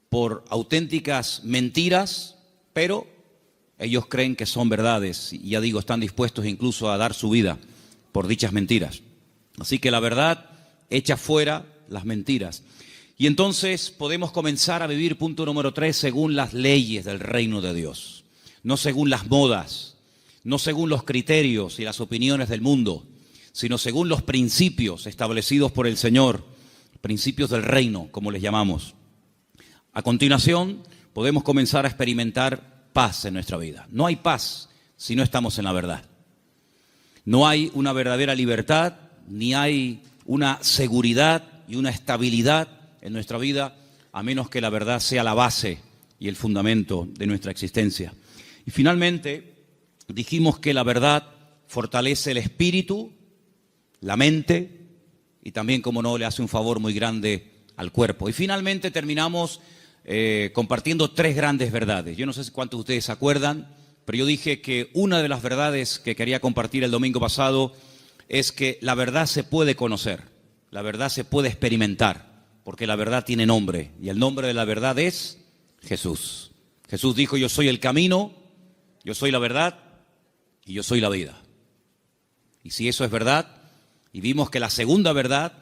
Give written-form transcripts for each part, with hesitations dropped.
por auténticas mentiras, pero ellos creen que son verdades y ya digo, están dispuestos incluso a dar su vida por dichas mentiras. Así que la verdad echa fuera las mentiras. Y entonces podemos comenzar a vivir, punto número 3, según las leyes del reino de Dios. No según las modas, no según los criterios y las opiniones del mundo, sino según los principios establecidos por el Señor, principios del reino, como les llamamos. A continuación, podemos comenzar a experimentar paz en nuestra vida. No hay paz si no estamos en la verdad. No hay una verdadera libertad, ni hay una seguridad y una estabilidad en nuestra vida, a menos que la verdad sea la base y el fundamento de nuestra existencia. Y finalmente, dijimos que la verdad fortalece el espíritu, la mente y también, como no, le hace un favor muy grande al cuerpo. Y finalmente terminamos compartiendo 3 grandes verdades. Yo no sé cuántos de ustedes se acuerdan, pero yo dije que una de las verdades que quería compartir el domingo pasado es que la verdad se puede conocer, la verdad se puede experimentar, porque la verdad tiene nombre, y el nombre de la verdad es Jesús. Jesús dijo: yo soy el camino, yo soy la verdad y yo soy la vida. Y si eso es verdad, y vimos que la segunda verdad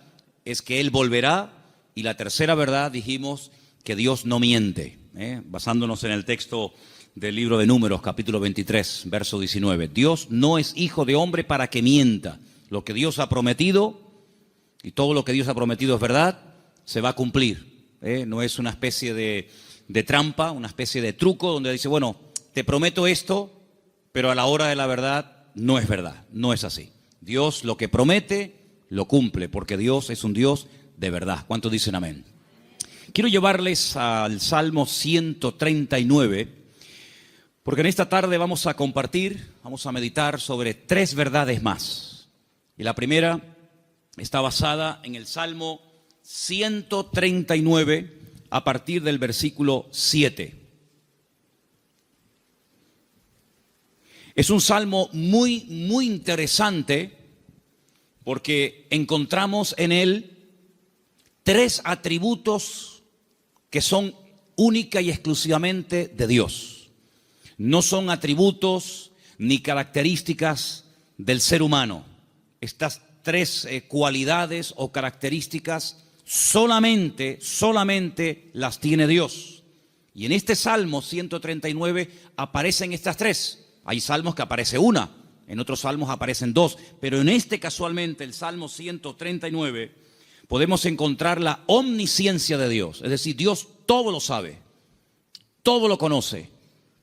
es que Él volverá, y la tercera verdad dijimos que Dios no miente, basándonos en el texto del libro de Números, capítulo 23, verso 19. Dios no es hijo de hombre para que mienta. Lo que Dios ha prometido, y todo lo que Dios ha prometido es verdad, se va a cumplir. No es una especie de trampa, una especie de truco donde dice, bueno, te prometo esto, pero a la hora de la verdad no es verdad, no es así. Dios lo que promete, lo cumple, porque Dios es un Dios de verdad. ¿Cuántos dicen amén? Quiero llevarles al Salmo 139, porque en esta tarde vamos a compartir, vamos a meditar sobre 3 verdades más. Y la primera está basada en el Salmo 139, a partir del versículo 7. Es un salmo muy interesante, porque encontramos en él 3 atributos que son única y exclusivamente de Dios. No son atributos ni características del ser humano. Estas 3 cualidades o características solamente las tiene Dios. Y en este Salmo 139 aparecen estas 3. Hay salmos que aparece una, en otros salmos aparecen 2, pero en este casualmente, el Salmo 139, podemos encontrar la omnisciencia de Dios. Es decir, Dios todo lo sabe, todo lo conoce,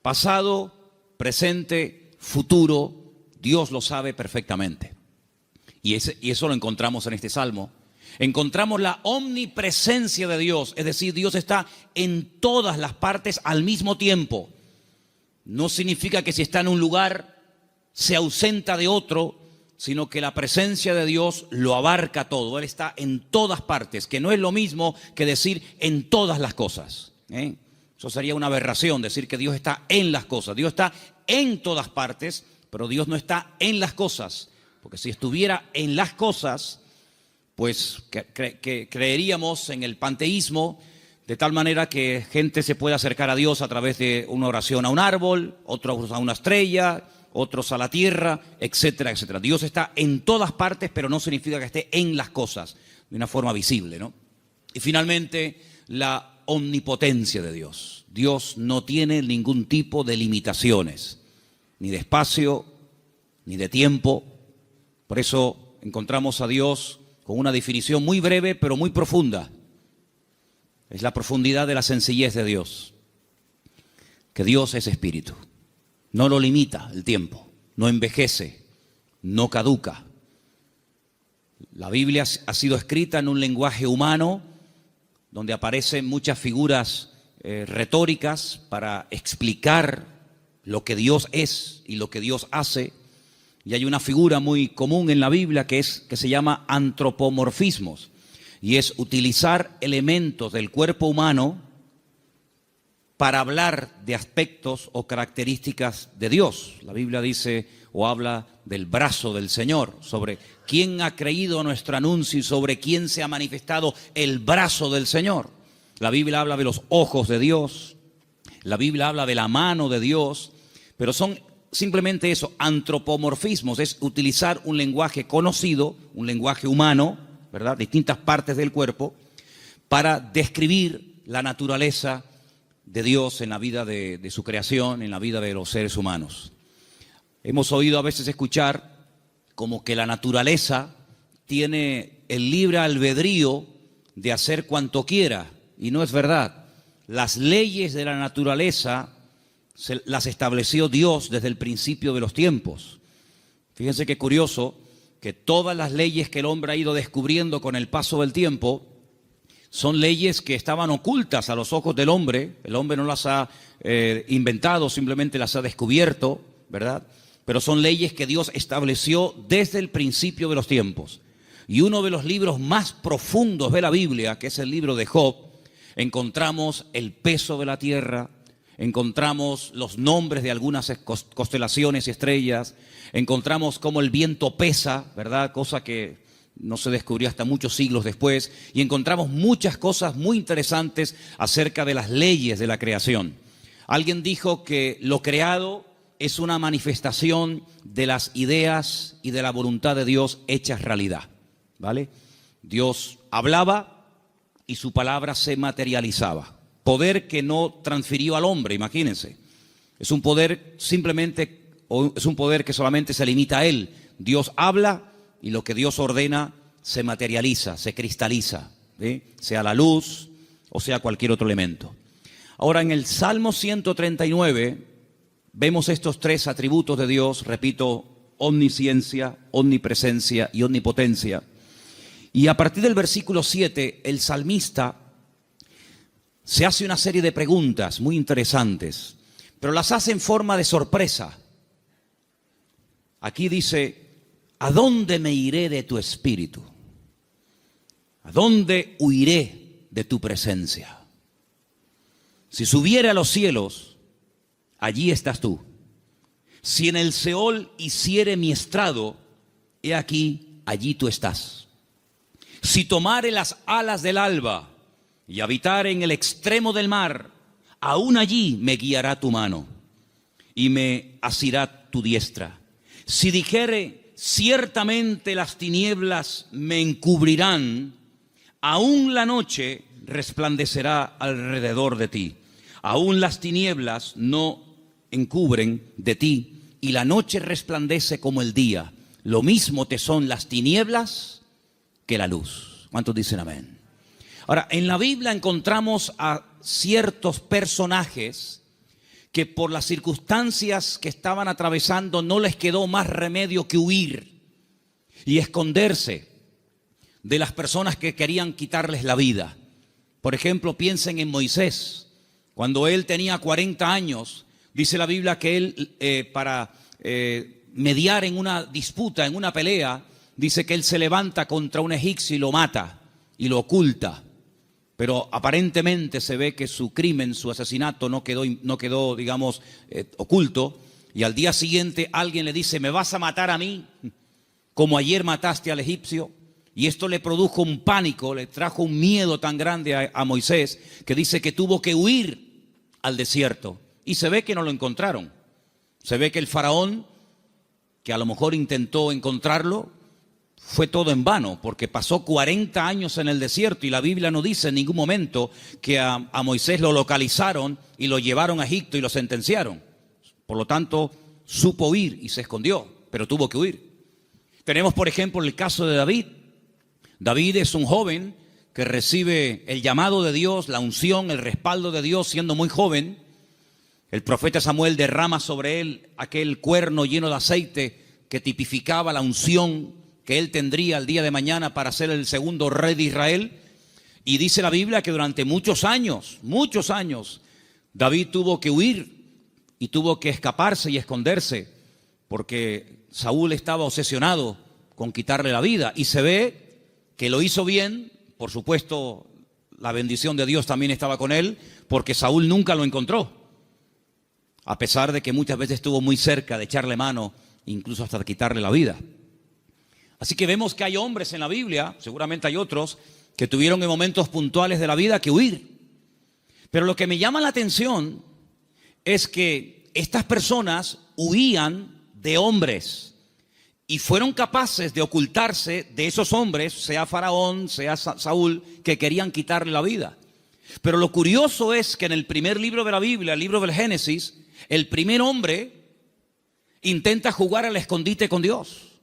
pasado, presente, futuro, Dios lo sabe perfectamente. Y eso lo encontramos en este salmo. Encontramos la omnipresencia de Dios, es decir, Dios está en todas las partes al mismo tiempo. No significa que si está en un lugar se ausenta de otro, sino que la presencia de Dios lo abarca todo. Él está en todas partes, que no es lo mismo que decir en todas las cosas. Eso sería una aberración, decir que Dios está en las cosas. Dios está en todas partes, pero Dios no está en las cosas. Porque si estuviera en las cosas, pues creeríamos en el panteísmo, de tal manera que gente se puede acercar a Dios a través de una oración a un árbol, otros a una estrella, otros a la tierra, etcétera, etcétera. Dios está en todas partes, pero no significa que esté en las cosas de una forma visible, ¿no? Y finalmente, la omnipotencia de Dios. Dios no tiene ningún tipo de limitaciones, ni de espacio, ni de tiempo. Por eso encontramos a Dios con una definición muy breve, pero muy profunda. Es la profundidad de la sencillez de Dios. Que Dios es espíritu. No lo limita el tiempo, no envejece, no caduca. La Biblia ha sido escrita en un lenguaje humano, donde aparecen muchas figuras retóricas para explicar lo que Dios es y lo que Dios hace. Y hay una figura muy común en la Biblia que se llama antropomorfismos, y es utilizar elementos del cuerpo humano para hablar de aspectos o características de Dios. La Biblia dice o habla del brazo del Señor, sobre quién ha creído nuestro anuncio y sobre quién se ha manifestado el brazo del Señor. La Biblia habla de los ojos de Dios. La Biblia habla de la mano de Dios. Pero son simplemente eso, antropomorfismos. Es utilizar un lenguaje conocido, un lenguaje humano, ¿verdad? Distintas partes del cuerpo, para describir la naturaleza de Dios en la vida de su creación, en la vida de los seres humanos. Hemos oído a veces escuchar como que la naturaleza tiene el libre albedrío de hacer cuanto quiera, y no es verdad. Las leyes de la naturaleza las estableció Dios desde el principio de los tiempos. Fíjense qué curioso que todas las leyes que el hombre ha ido descubriendo con el paso del tiempo son leyes que estaban ocultas a los ojos del hombre. El hombre no las ha inventado, simplemente las ha descubierto, ¿verdad? Pero son leyes que Dios estableció desde el principio de los tiempos. Y uno de los libros más profundos de la Biblia, que es el libro de Job, encontramos el peso de la tierra, encontramos los nombres de algunas constelaciones y estrellas, encontramos cómo el viento pesa, ¿verdad? Cosa que no se descubrió hasta muchos siglos después, y encontramos muchas cosas muy interesantes acerca de las leyes de la creación. Alguien dijo que lo creado es una manifestación de las ideas y de la voluntad de Dios hechas realidad, ¿vale? Dios hablaba y su palabra se materializaba. Poder que no transfirió al hombre, imagínense. Es un poder simplemente, o es un poder que solamente se limita a él. Dios habla y lo que Dios ordena se materializa, se cristaliza, ¿sí? Sea la luz o sea cualquier otro elemento. Ahora, en el Salmo 139 vemos estos tres atributos de Dios, repito, omnisciencia, omnipresencia y omnipotencia. Y a partir del versículo 7, el salmista se hace una serie de preguntas muy interesantes, pero las hace en forma de sorpresa. Aquí dice: ¿a dónde me iré de tu espíritu? ¿A dónde huiré de tu presencia? Si subiere a los cielos, allí estás tú. Si en el Seol hiciere mi estrado, he aquí, allí tú estás. Si tomare las alas del alba y habitare en el extremo del mar, aún allí me guiará tu mano y me asirá tu diestra. Si dijere: ciertamente las tinieblas me encubrirán, aún la noche resplandecerá alrededor de ti. Aún las tinieblas no encubren de ti, y la noche resplandece como el día. Lo mismo te son las tinieblas que la luz. ¿Cuántos dicen amén? Ahora, en la Biblia encontramos a ciertos personajes que por las circunstancias que estaban atravesando no les quedó más remedio que huir y esconderse de las personas que querían quitarles la vida. Por ejemplo, piensen en Moisés. Cuando él tenía 40 años, dice la Biblia que él, para mediar en una disputa, en una pelea, dice que él se levanta contra un egipcio y lo mata y lo oculta. Pero aparentemente se ve que su crimen, su asesinato no quedó, digamos, oculto. Y al día siguiente alguien le dice: ¿me vas a matar a mí como ayer mataste al egipcio? Y esto le produjo un pánico, le trajo un miedo tan grande a Moisés, que dice que tuvo que huir al desierto. Y se ve que no lo encontraron. Se ve que el faraón, que a lo mejor intentó encontrarlo, fue todo en vano, porque pasó 40 años en el desierto y la Biblia no dice en ningún momento que a Moisés lo localizaron y lo llevaron a Egipto y lo sentenciaron. Por lo tanto, supo huir y se escondió, pero tuvo que huir. Tenemos, por ejemplo, el caso de David. David es un joven que recibe el llamado de Dios, la unción, el respaldo de Dios siendo muy joven. El profeta Samuel derrama sobre él aquel cuerno lleno de aceite que tipificaba la unción que él tendría el día de mañana para ser el segundo rey de Israel. Y dice la Biblia que durante muchos años, David tuvo que huir y tuvo que escaparse y esconderse, porque Saúl estaba obsesionado con quitarle la vida. Y se ve que lo hizo bien, por supuesto, la bendición de Dios también estaba con él, porque Saúl nunca lo encontró, a pesar de que muchas veces estuvo muy cerca de echarle mano, incluso hasta de quitarle la vida. Así que vemos que hay hombres en la Biblia, seguramente hay otros, que tuvieron en momentos puntuales de la vida que huir. Pero lo que me llama la atención es que estas personas huían de hombres y fueron capaces de ocultarse de esos hombres, sea Faraón, sea Saúl, que querían quitarle la vida. Pero lo curioso es que en el primer libro de la Biblia, el libro del Génesis, el primer hombre intenta jugar al escondite con Dios.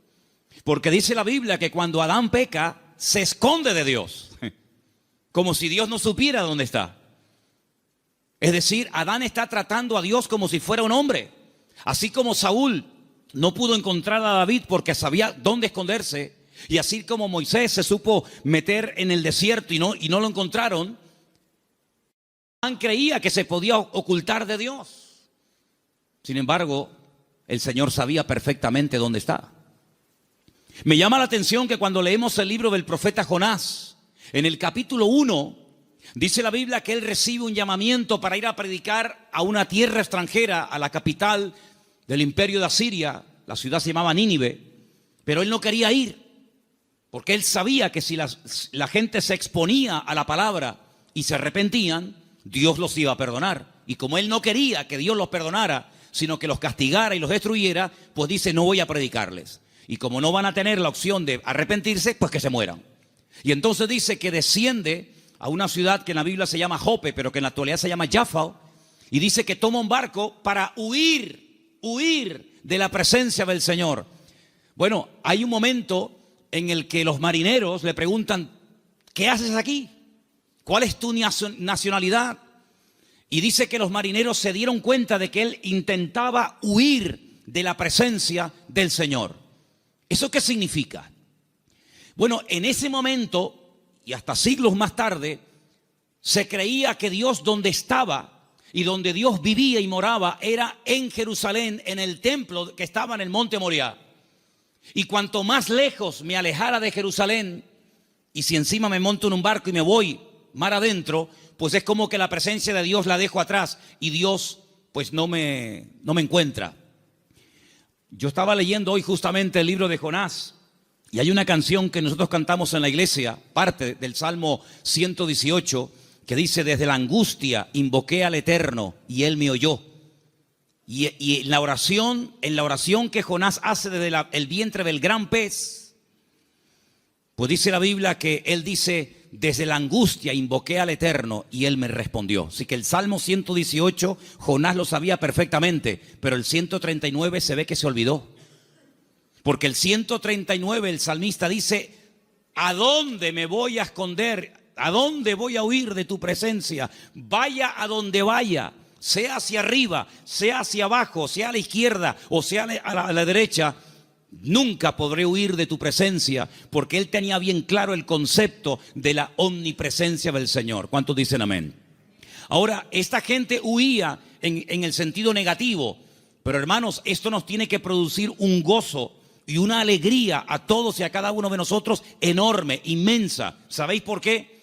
Porque dice la Biblia que cuando Adán peca, se esconde de Dios, como si Dios no supiera dónde está. Es decir, Adán está tratando a Dios como si fuera un hombre. Así como Saúl no pudo encontrar a David porque sabía dónde esconderse, y así como Moisés se supo meter en el desierto y no lo encontraron, Adán creía que se podía ocultar de Dios. Sin embargo, el Señor sabía perfectamente dónde está. Me llama la atención que cuando leemos el libro del profeta Jonás, en el capítulo 1, dice la Biblia que él recibe un llamamiento para ir a predicar a una tierra extranjera, a la capital del imperio de Asiria. La ciudad se llamaba Nínive, pero él no quería ir, porque él sabía que si la gente se exponía a la palabra y se arrepentían, Dios los iba a perdonar. Y como él no quería que Dios los perdonara, sino que los castigara y los destruyera, pues dice, no voy a predicarles. Y como no van a tener la opción de arrepentirse, pues que se mueran. Y entonces dice que desciende a una ciudad que en la Biblia se llama Jope, pero que en la actualidad se llama Jaffa, y dice que toma un barco para huir de la presencia del Señor. Bueno, hay un momento en el que los marineros le preguntan, ¿qué haces aquí? ¿Cuál es tu nacionalidad? Y dice que los marineros se dieron cuenta de que él intentaba huir de la presencia del Señor. ¿Eso qué significa? Bueno, en ese momento, y hasta siglos más tarde, se creía que Dios donde estaba y donde Dios vivía y moraba era en Jerusalén, en el templo que estaba en el monte Moriah. Y cuanto más lejos me alejara de Jerusalén, y si encima me monto en un barco y me voy mar adentro, pues es como que la presencia de Dios la dejo atrás y Dios pues no me encuentra. Yo estaba leyendo hoy justamente el libro de Jonás y hay una canción que nosotros cantamos en la iglesia, parte del Salmo 118, que dice, desde la angustia invoqué al Eterno y Él me oyó. Y en la oración que Jonás hace desde el vientre del gran pez, pues dice la Biblia que él dice, desde la angustia invoqué al Eterno y Él me respondió. Así que el Salmo 118, Jonás lo sabía perfectamente, pero el 139 se ve que se olvidó. Porque el 139, el salmista dice, ¿a dónde me voy a esconder? ¿A dónde voy a huir de tu presencia? Vaya a donde vaya, sea hacia arriba, sea hacia abajo, sea a la izquierda o sea a la derecha, nunca podré huir de tu presencia, porque él tenía bien claro el concepto de la omnipresencia del Señor. ¿Cuántos dicen amén? Ahora, esta gente huía en el sentido negativo, pero hermanos, esto nos tiene que producir un gozo y una alegría a todos y a cada uno de nosotros enorme, inmensa. ¿Sabéis por qué?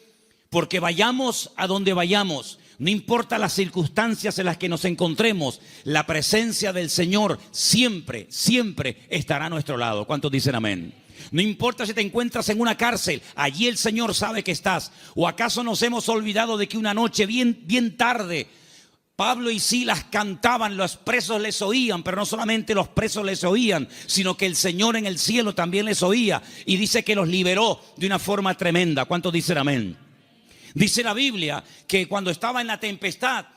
Porque vayamos a donde vayamos, no importa las circunstancias en las que nos encontremos, la presencia del Señor siempre, siempre estará a nuestro lado. ¿Cuántos dicen amén? No importa si te encuentras en una cárcel, allí el Señor sabe que estás. ¿O acaso nos hemos olvidado de que una noche bien tarde Pablo y Silas cantaban, los presos les oían, pero no solamente los presos les oían, sino que el Señor en el cielo también les oía y dice que los liberó de una forma tremenda? ¿Cuántos dicen amén? Dice la Biblia que cuando estaba en la tempestad,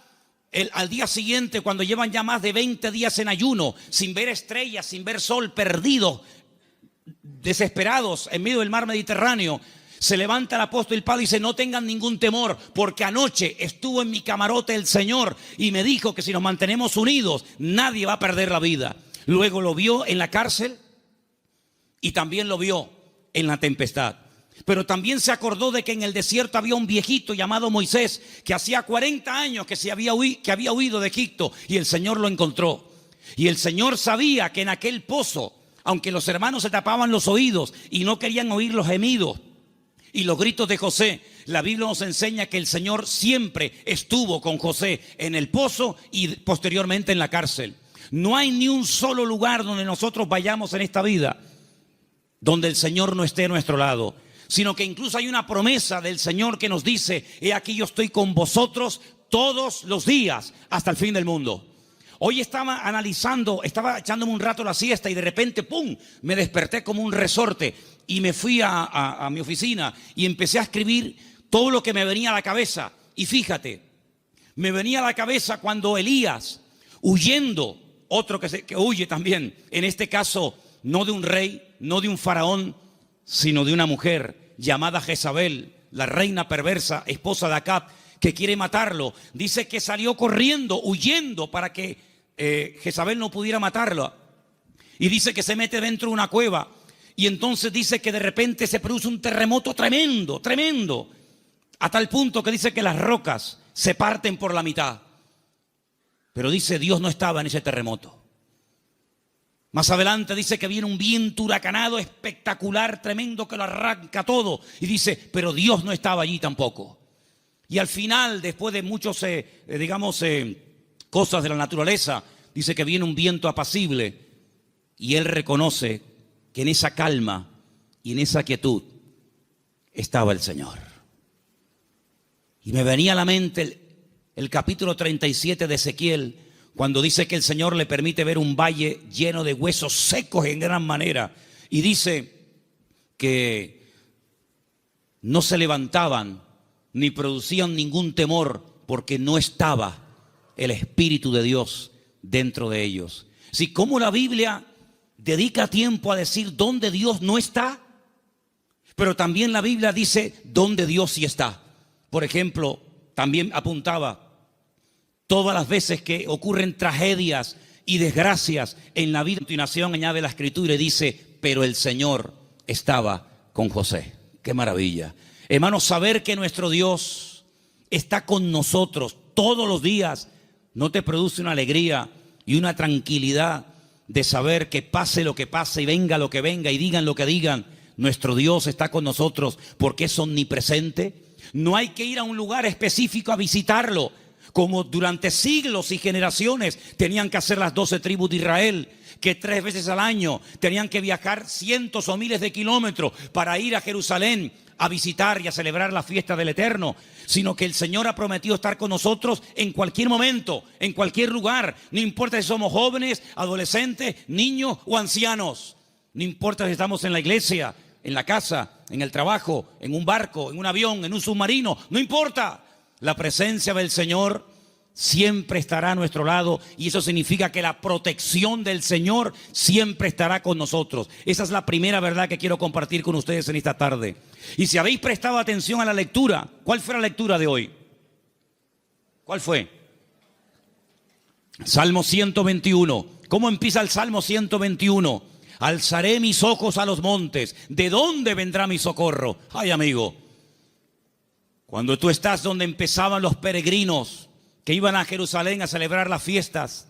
al día siguiente, cuando llevan ya más de 20 días en ayuno, sin ver estrellas, sin ver sol, perdidos, desesperados en medio del mar Mediterráneo, se levanta el apóstol Pablo y dice, no tengan ningún temor, porque anoche estuvo en mi camarote el Señor y me dijo que si nos mantenemos unidos, nadie va a perder la vida. Luego lo vio en la cárcel y también lo vio en la tempestad. Pero también se acordó de que en el desierto había un viejito llamado Moisés, que hacía 40 años que había huido de Egipto, y el Señor lo encontró. Y el Señor sabía que en aquel pozo, aunque los hermanos se tapaban los oídos y no querían oír los gemidos y los gritos de José, la Biblia nos enseña que el Señor siempre estuvo con José en el pozo y posteriormente en la cárcel. No hay ni un solo lugar donde nosotros vayamos en esta vida donde el Señor no esté a nuestro lado, sino que incluso hay una promesa del Señor que nos dice, he aquí yo estoy con vosotros todos los días hasta el fin del mundo. Hoy estaba analizando, estaba echándome un rato la siesta y de repente, ¡pum!, me desperté como un resorte y me fui a mi oficina y empecé a escribir todo lo que me venía a la cabeza. Y fíjate, me venía a la cabeza cuando Elías, huyendo, otro que huye también, en este caso no de un rey, no de un faraón, sino de una mujer llamada Jezabel, la reina perversa, esposa de Acab, que quiere matarlo. Dice que salió corriendo, huyendo para que Jezabel no pudiera matarlo. Y dice que se mete dentro de una cueva. Y entonces dice que de repente se produce un terremoto tremendo, tremendo. A tal punto que dice que las rocas se parten por la mitad. Pero dice, Dios no estaba en ese terremoto. Más adelante dice que viene un viento huracanado espectacular, tremendo, que lo arranca todo. Y dice, pero Dios no estaba allí tampoco. Y al final, después de muchos, cosas de la naturaleza, dice que viene un viento apacible y él reconoce que en esa calma y en esa quietud estaba el Señor. Y me venía a la mente el capítulo 37 de Ezequiel, cuando dice que el Señor le permite ver un valle lleno de huesos secos en gran manera. Y dice que no se levantaban ni producían ningún temor porque no estaba el Espíritu de Dios dentro de ellos. Si como la Biblia dedica tiempo a decir dónde Dios no está, pero también la Biblia dice dónde Dios sí está. Por ejemplo, también apuntaba todas las veces que ocurren tragedias y desgracias en la vida. A continuación añade la Escritura y dice, pero el Señor estaba con José. ¡Qué maravilla! Hermanos, saber que nuestro Dios está con nosotros todos los días, ¿no te produce una alegría y una tranquilidad de saber que pase lo que pase y venga lo que venga y digan lo que digan, nuestro Dios está con nosotros porque es omnipresente? No hay que ir a un lugar específico a visitarlo, como durante siglos y generaciones tenían que hacer las 12 tribus de Israel, que 3 veces al año tenían que viajar cientos o miles de kilómetros para ir a Jerusalén a visitar y a celebrar la fiesta del Eterno, sino que el Señor ha prometido estar con nosotros en cualquier momento, en cualquier lugar. No importa si somos jóvenes, adolescentes, niños o ancianos. No importa si estamos en la iglesia, en la casa, en el trabajo, en un barco, en un avión, en un submarino. No importa. La presencia del Señor siempre estará a nuestro lado y eso significa que la protección del Señor siempre estará con nosotros. Esa es la primera verdad que quiero compartir con ustedes en esta tarde. Y si habéis prestado atención a la lectura, ¿cuál fue la lectura de hoy? ¿Cuál fue? Salmo 121. ¿Cómo empieza el Salmo 121? Alzaré mis ojos a los montes. ¿De dónde vendrá mi socorro? Ay, amigo, cuando tú estás donde empezaban los peregrinos que iban a Jerusalén a celebrar las fiestas,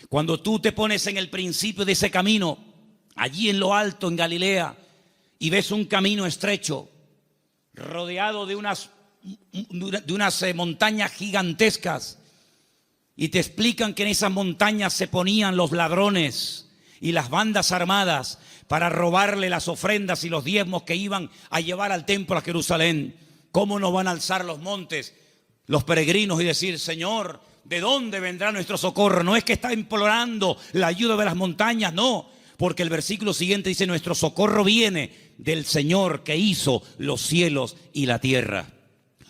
cuando tú te pones en el principio de ese camino, allí en lo alto, en Galilea, y ves un camino estrecho, rodeado de unas montañas gigantescas, y te explican que en esas montañas se ponían los ladrones y las bandas armadas para robarle las ofrendas y los diezmos que iban a llevar al templo a Jerusalén. ¿Cómo nos van a alzar los montes los peregrinos y decir, Señor, ¿de dónde vendrá nuestro socorro? No es que está implorando la ayuda de las montañas, no, porque el versículo siguiente dice, nuestro socorro viene del Señor que hizo los cielos y la tierra.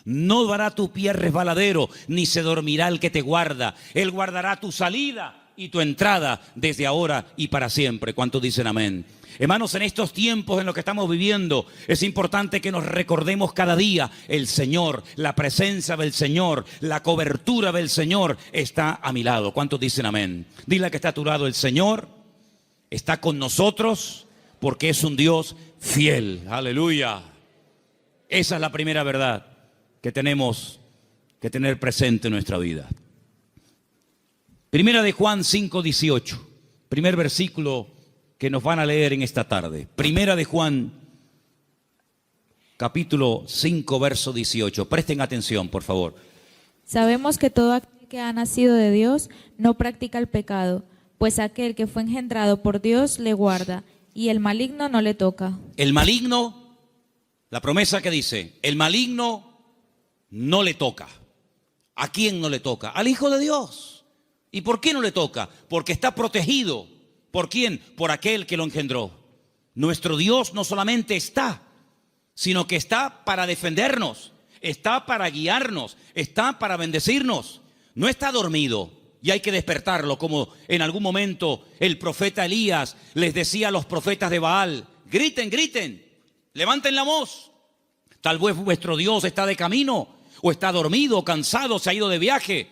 No dará tu pie resbaladero, ni se dormirá el que te guarda. Él guardará tu salida y tu entrada desde ahora y para siempre. ¿Cuántos dicen amén? Hermanos, en estos tiempos en los que estamos viviendo, es importante que nos recordemos cada día el Señor, la presencia del Señor, la cobertura del Señor está a mi lado. ¿Cuántos dicen amén? Dile que está a tu lado, el Señor está con nosotros porque es un Dios fiel. Aleluya. Esa es la primera verdad que tenemos que tener presente en nuestra vida. Primera de Juan 5:18, primer versículo que nos van a leer en esta tarde. Primera de Juan, capítulo 5, verso 18. Presten atención, por favor. Sabemos que todo aquel que ha nacido de Dios no practica el pecado, pues aquel que fue engendrado por Dios le guarda, y el maligno no le toca. El maligno, la promesa que dice, el maligno no le toca. ¿A quién no le toca? Al Hijo de Dios. ¿Y por qué no le toca? Porque está protegido. ¿Por quién? Por aquel que lo engendró. Nuestro Dios no solamente está, sino que está para defendernos, está para guiarnos, está para bendecirnos. No está dormido y hay que despertarlo, como en algún momento el profeta Elías les decía a los profetas de Baal: griten, griten, levanten la voz. Tal vez vuestro Dios está de camino, o está dormido, o cansado, se ha ido de viaje.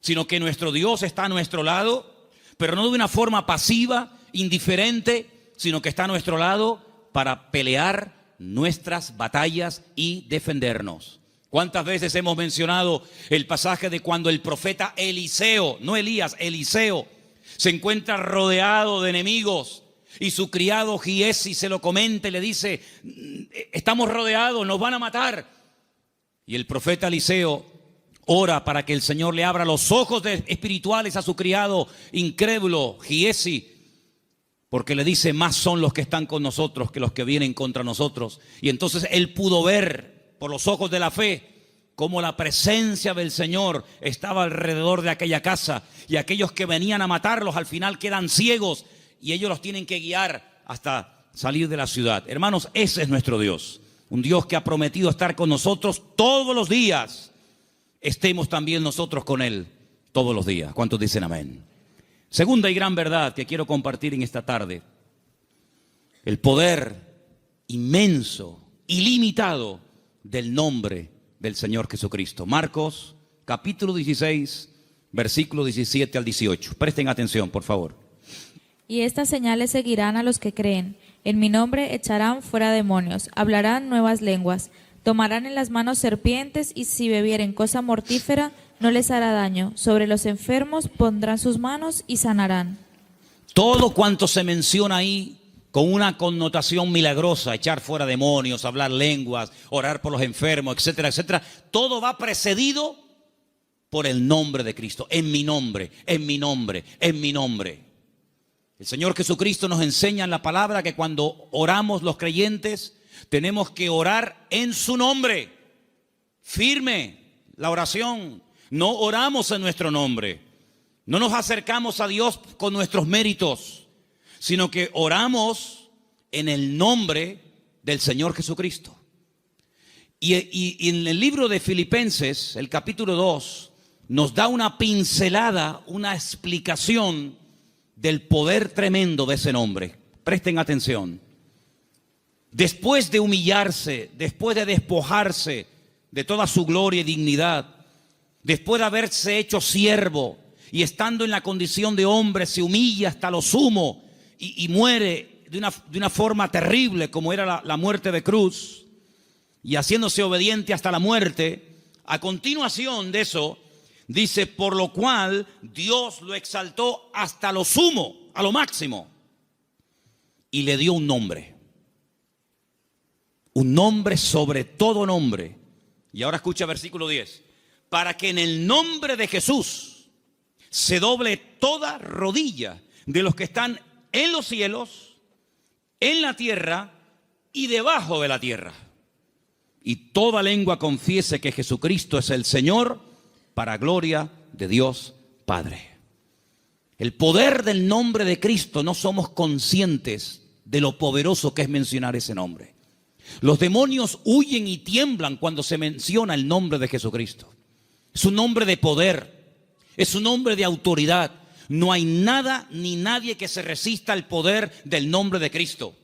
Sino que nuestro Dios está a nuestro lado, pero no de una forma pasiva, indiferente, sino que está a nuestro lado para pelear nuestras batallas y defendernos. ¿Cuántas veces hemos mencionado el pasaje de cuando el profeta Eliseo, no Elías, Eliseo, se encuentra rodeado de enemigos y su criado Giesi se lo comenta y le dice: estamos rodeados, nos van a matar? Y el profeta Eliseo ora para que el Señor le abra los ojos espirituales a su criado incrédulo Giesi, porque le dice: más son los que están con nosotros que los que vienen contra nosotros. Y entonces él pudo ver por los ojos de la fe cómo la presencia del Señor estaba alrededor de aquella casa, y aquellos que venían a matarlos al final quedan ciegos y ellos los tienen que guiar hasta salir de la ciudad. Hermanos, ese es nuestro Dios, un Dios que ha prometido estar con nosotros todos los días. Estemos también nosotros con Él todos los días. ¿Cuántos dicen amén? Segunda y gran verdad que quiero compartir en esta tarde: el poder inmenso, ilimitado del nombre del Señor Jesucristo. Marcos capítulo 16, versículo 17 al 18. Presten atención, por favor. Y estas señales seguirán a los que creen. En mi nombre echarán fuera demonios, hablarán nuevas lenguas, tomarán en las manos serpientes, y si bebieren cosa mortífera no les hará daño. Sobre los enfermos pondrán sus manos y sanarán. Todo cuanto se menciona ahí con una connotación milagrosa: echar fuera demonios, hablar lenguas, orar por los enfermos, etcétera, etcétera, todo va precedido por el nombre de Cristo. En mi nombre, en mi nombre, en mi nombre. El Señor Jesucristo nos enseña en la palabra que cuando oramos los creyentes tenemos que orar en su nombre. Firme la oración. No oramos en nuestro nombre. No nos acercamos a Dios con nuestros méritos, sino que oramos en el nombre del Señor Jesucristo. Y en el libro de Filipenses, el capítulo 2, nos da una pincelada, una explicación del poder tremendo de ese nombre. Presten atención. Después de humillarse, después de despojarse de toda su gloria y dignidad, después de haberse hecho siervo y estando en la condición de hombre, se humilla hasta lo sumo y muere de una forma terrible, como era la muerte de cruz, y haciéndose obediente hasta la muerte. A continuación de eso dice: por lo cual Dios lo exaltó hasta lo sumo, a lo máximo, y le dio un nombre sobre todo nombre. Y ahora escucha versículo 10: para que en el nombre de Jesús se doble toda rodilla de los que están en los cielos, en la tierra y debajo de la tierra, y toda lengua confiese que Jesucristo es el Señor, para gloria de Dios Padre. El poder del nombre de Cristo, no somos conscientes de lo poderoso que es mencionar ese nombre. Los demonios huyen y tiemblan cuando se menciona el nombre de Jesucristo. Es un nombre de poder, es un nombre de autoridad. No hay nada ni nadie que se resista al poder del nombre de Cristo.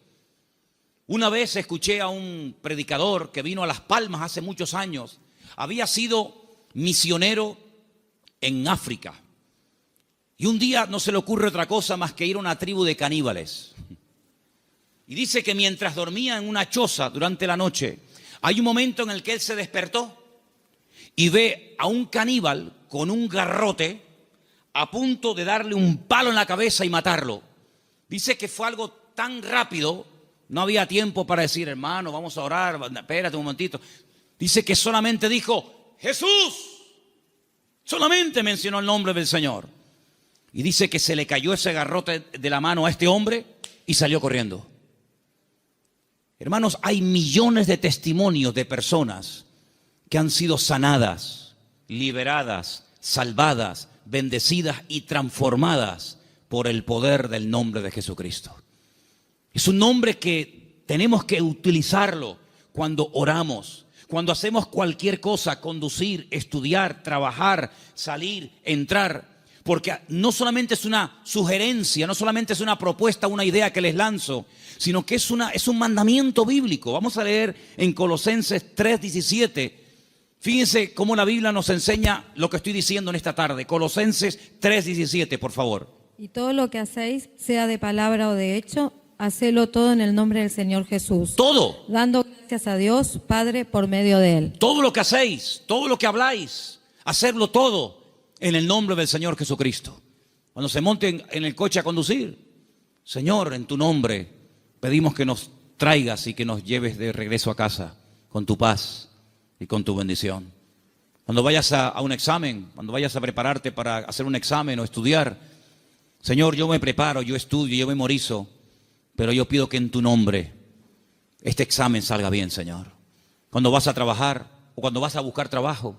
Una vez escuché a un predicador que vino a Las Palmas hace muchos años. Había sido misionero en África. Y un día no se le ocurre otra cosa más que ir a una tribu de caníbales. Y dice que mientras dormía en una choza durante la noche, hay un momento en el que él se despertó y ve a un caníbal con un garrote a punto de darle un palo en la cabeza y matarlo. Dice que fue algo tan rápido, no había tiempo para decir: hermano, vamos a orar, espérate un momentito. Dice que solamente dijo: Jesús. Solamente mencionó el nombre del Señor. Y dice que se le cayó ese garrote de la mano a este hombre y salió corriendo. Hermanos, hay millones de testimonios de personas que han sido sanadas liberadas, salvadas, bendecidas y transformadas por el poder del nombre de Jesucristo. Es un nombre que tenemos que utilizarlo cuando oramos, cuando hacemos cualquier cosa, conducir, estudiar, trabajar, salir, entrar. Porque no solamente es una sugerencia, no solamente es una propuesta, una idea que les lanzo, sino que es un mandamiento bíblico. Vamos a leer en Colosenses 3:17. Fíjense cómo la Biblia nos enseña lo que estoy diciendo en esta tarde. Colosenses 3:17, por favor. Y todo lo que hacéis, sea de palabra o de hecho, hacedlo todo en el nombre del Señor Jesús. Todo. Dando gracias a Dios, Padre, por medio de Él. Todo lo que hacéis, todo lo que habláis, hacerlo todo en el nombre del Señor Jesucristo. Cuando se monten en el coche a conducir, Señor, en tu nombre pedimos que nos traigas y que nos lleves de regreso a casa con tu paz y con tu bendición. Cuando vayas a un examen, cuando vayas a prepararte para hacer un examen o estudiar, Señor, yo me preparo, yo estudio, yo memorizo, pero yo pido que en tu nombre este examen salga bien, Señor. Cuando vas a trabajar o cuando vas a buscar trabajo,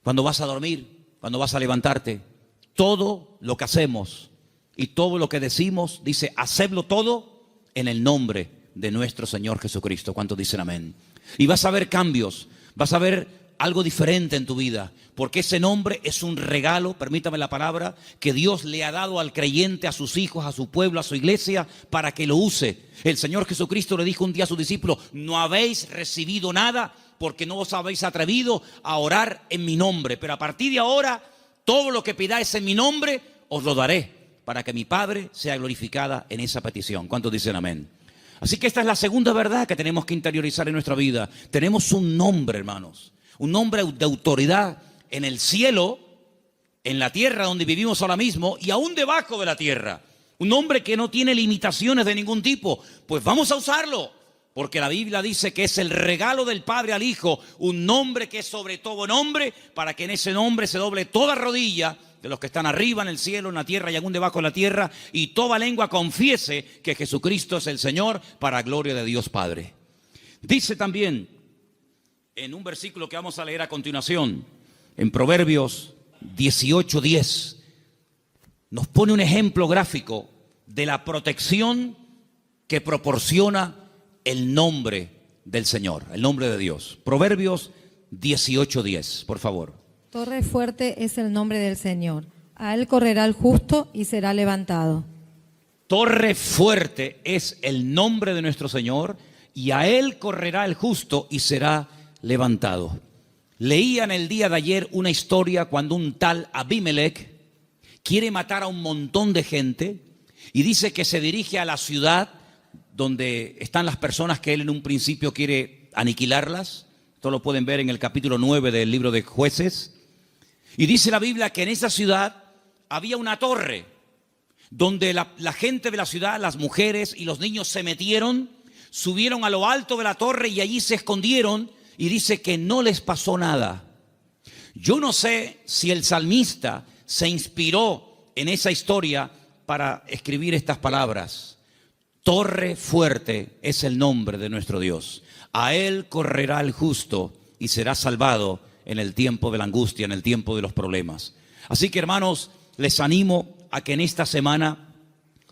cuando vas a dormir, cuando vas a levantarte, todo lo que hacemos y todo lo que decimos, dice, hacedlo todo en el nombre de nuestro Señor Jesucristo. ¿Cuántos dicen amén? Y vas a ver cambios, vas a ver algo diferente en tu vida, porque ese nombre es un regalo, permítame la palabra, que Dios le ha dado al creyente, a sus hijos, a su pueblo, a su iglesia, para que lo use. El Señor Jesucristo le dijo un día a sus discípulos, no habéis recibido nada porque no os habéis atrevido a orar en mi nombre, pero a partir de ahora, todo lo que pidáis en mi nombre, os lo daré, para que mi Padre sea glorificada en esa petición. ¿Cuántos dicen amén? Así que esta es la segunda verdad que tenemos que interiorizar en nuestra vida. Tenemos un nombre, hermanos, un nombre de autoridad en el cielo, en la tierra donde vivimos ahora mismo y aún debajo de la tierra. Un nombre que no tiene limitaciones de ningún tipo. Pues vamos a usarlo, porque la Biblia dice que es el regalo del Padre al Hijo, un nombre que es sobre todo nombre, para que en ese nombre se doble toda rodilla de los que están arriba en el cielo, en la tierra y aún debajo de la tierra, y toda lengua confiese que Jesucristo es el Señor, para gloria de Dios Padre. Dice también en un versículo que vamos a leer a continuación, en Proverbios 18:10, nos pone un ejemplo gráfico de la protección que proporciona el nombre del Señor, el nombre de Dios. Proverbios 18:10, por favor. Torre fuerte es el nombre del Señor. A Él correrá el justo y será levantado. Torre fuerte es el nombre de nuestro Señor, y a Él correrá el justo y será levantado. Leía en el día de ayer una historia cuando un tal Abimelech quiere matar a un montón de gente y dice que se dirige a la ciudad donde están las personas que él en un principio quiere aniquilarlas. Esto lo pueden ver en el capítulo 9 del libro de Jueces. Y dice la Biblia que en esa ciudad había una torre donde la gente de la ciudad, las mujeres y los niños se metieron, subieron a lo alto de la torre y allí se escondieron, y dice que no les pasó nada. Yo no sé si el salmista se inspiró en esa historia para escribir estas palabras. Torre fuerte es el nombre de nuestro Dios. A Él correrá el justo y será salvado en el tiempo de la angustia, en el tiempo de los problemas. Así que, hermanos, les animo a que en esta semana,